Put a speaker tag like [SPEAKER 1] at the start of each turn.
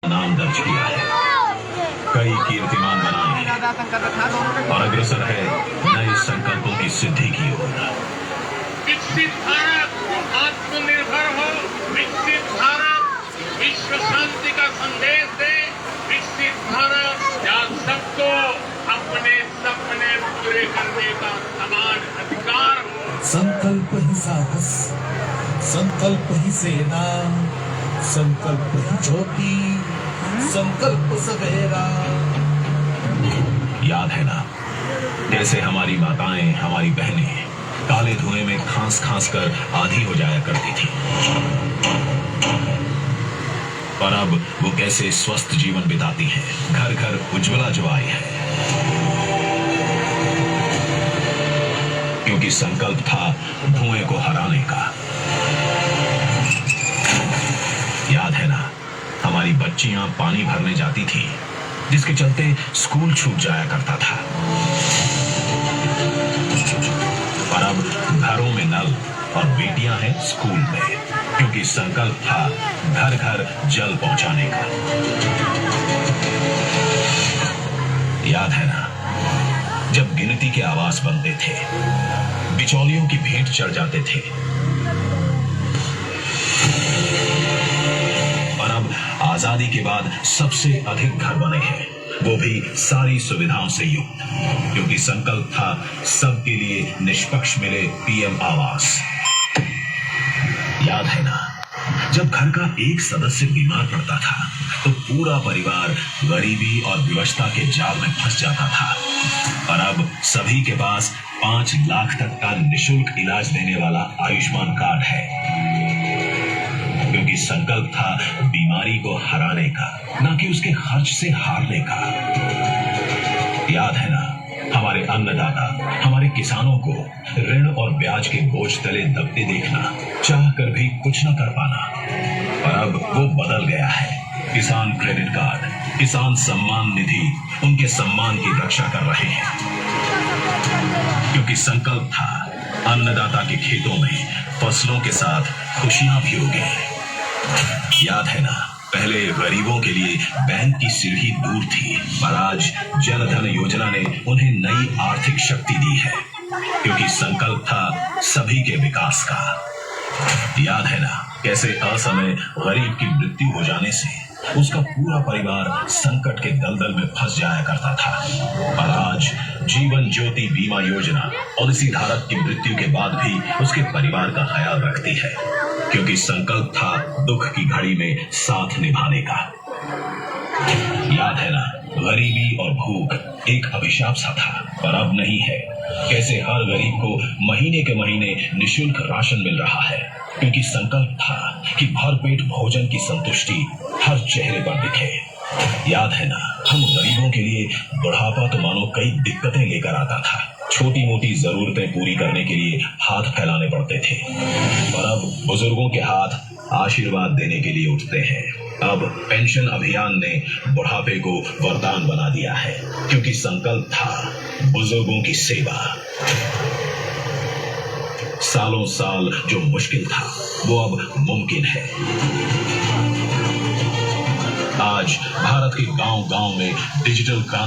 [SPEAKER 1] नाम दर्ज किया है, कई कीर्तिमान बनाए हैं और अग्रसर है नए संकल्पों की सिद्धि की ओर।
[SPEAKER 2] विकसित भारत जो आत्मनिर्भर हो, विकसित भारत विश्व शांति का संदेश दे, विकसित भारत जहाँ सबको अपने सपने पूरे करने का समान अधिकार हो।
[SPEAKER 3] संकल्प ही साहस, संकल्प ही सेना, संकल्प ही ज्योति, संकल्प सवेरा।
[SPEAKER 1] याद है ना, कैसे हमारी माताएं, हमारी बहनें काले धुएं में खांस खांस कर आधी हो जाया करती थी, पर अब वो कैसे स्वस्थ जीवन बिताती हैं। घर घर उज्ज्वला जो आई है, क्योंकि संकल्प था धुएं को हराने का। याद है ना, हमारी बच्चियां पानी भरने जाती थी, जिसके चलते स्कूल छूट जाया करता था, पर अब घरों में नल और बेटियां हैं स्कूल में, क्योंकि संकल्प था घर घर जल पहुंचाने का। याद है ना, जब गिनती के आवाज बनते थे, बिचौलियों की भेंट चढ़ जाते थे, और अब आजादी के बाद सबसे अधिक घर बने हैं, वो भी सारी सुविधाओं से युक्त, क्योंकि संकल्प था सबके लिए निष्पक्ष मिले पीएम आवास। याद है ना, जब घर का एक सदस्य बीमार पड़ता था तो पूरा परिवार गरीबी और विवशता के जाल में फंस जाता था, और अब सभी के पास 5 लाख तक का निशुल्क इलाज देने वाला आयुष्मान कार्ड है, क्योंकि संकल्प था बीमारी को हराने का, ना कि उसके खर्च से हारने का। याद है ना, हमारे अन्नदाता, हमारे किसानों को ऋण और ब्याज के बोझ तले दबते देखना, चाह कर भी कुछ न कर पाना, पर अब वो बदल गया है। किसान क्रेडिट कार्ड, किसान सम्मान निधि उनके सम्मान की रक्षा कर रहे हैं, क्योंकि संकल्प था अन्नदाता के खेतों में फसलों के साथ खुशियां भी होगी। याद है ना, पहले गरीबों के लिए बैंक की सीढ़ी दूर थी, पर आज जनधन योजना ने उन्हें नई आर्थिक शक्ति दी है, क्योंकि संकल्प था सभी के विकास का। याद है ना, कैसे असमय गरीब की मृत्यु हो जाने से उसका पूरा परिवार संकट के दलदल में फंस जाया करता था, पर आज जीवन ज्योति बीमा योजना पॉलिसी धारक की मृत्यु के बाद भी उसके परिवार का ख्याल रखती है, क्योंकि संकल्प था दुख की घड़ी में साथ निभाने का। याद है ना, गरीबी और भूख एक अभिशाप सा था, पर अब नहीं है। कैसे हर गरीब को महीने के महीने निशुल्क राशन मिल रहा है, क्योंकि संकल्प था कि भरपेट भोजन की संतुष्टि हर चेहरे पर दिखे। याद है ना, हम गरीबों के लिए बुढ़ापा तो मानो कई दिक्कतें लेकर आता था, छोटी मोटी जरूरतें पूरी करने के लिए हाथ फैलाने पड़ते थे, पर अब बुजुर्गों के हाथ आशीर्वाद देने के लिए उठते हैं। अब पेंशन अभियान ने बुढ़ापे को वरदान बना दिया है, क्योंकि संकल्प था बुजुर्गों की सेवा। सालों साल जो मुश्किल था वो अब मुमकिन है। आज भारत के गांव-गांव में डिजिटल क्रांति